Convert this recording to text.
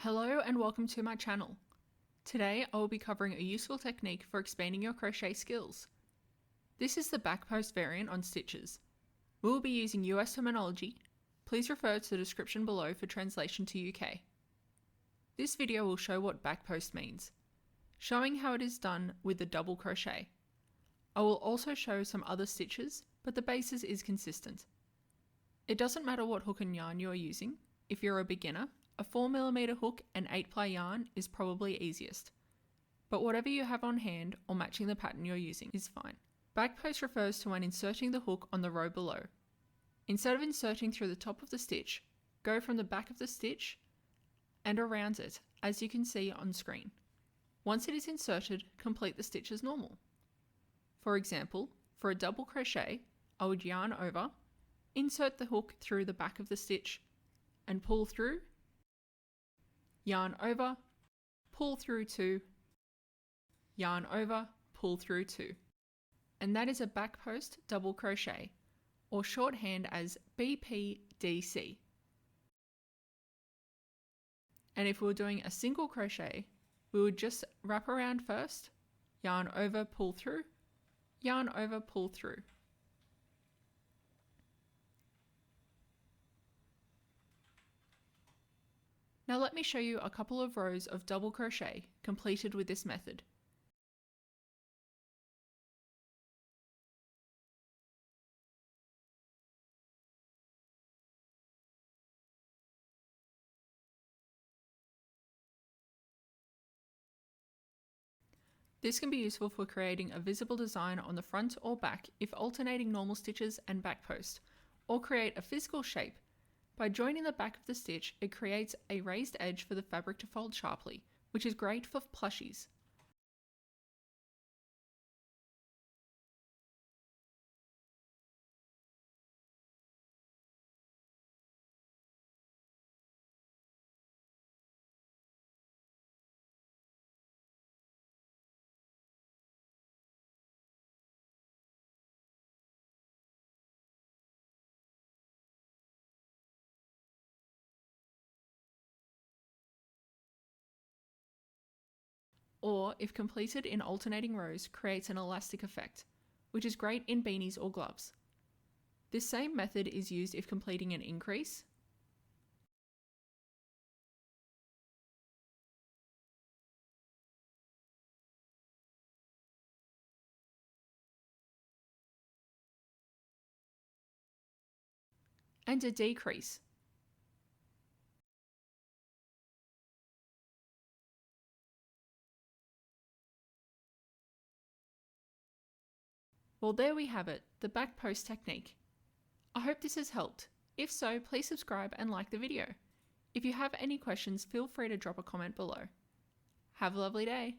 Hello and welcome to my channel. Today I will be covering a useful technique for expanding your crochet skills. This is the back post variant on stitches. We will be using US terminology. Please refer to the description below for translation to UK. This video will show what back post means, showing how it is done with the double crochet. I will also show some other stitches, but the basis is consistent. It doesn't matter what hook and yarn you are using. If you're a beginner, a 4mm hook and 8-ply yarn is probably easiest, but whatever you have on hand or matching the pattern you're using is fine. Back post refers to when inserting the hook on the row below. Instead of inserting through the top of the stitch, go from the back of the stitch and around it, as you can see on screen. Once it is inserted, complete the stitch as normal. For example, for a double crochet, I would yarn over, insert the hook through the back of the stitch and pull through, yarn over, pull through 2, yarn over, pull through 2. And that is a back post double crochet, or shorthand as BPDC. And if we were doing a single crochet, we would just wrap around first, yarn over, pull through, yarn over, pull through. Now let me show you a couple of rows of double crochet completed with this method. This can be useful for creating a visible design on the front or back if alternating normal stitches and back post, or create a physical shape. By joining the back of the stitch, it creates a raised edge for the fabric to fold sharply, which is great for plushies. Or, if completed in alternating rows, creates an elastic effect, which is great in beanies or gloves. This same method is used if completing an increase, and a decrease. Well, there we have it, the back post technique. I hope this has helped. If so, please subscribe and like the video. If you have any questions, feel free to drop a comment below. Have a lovely day.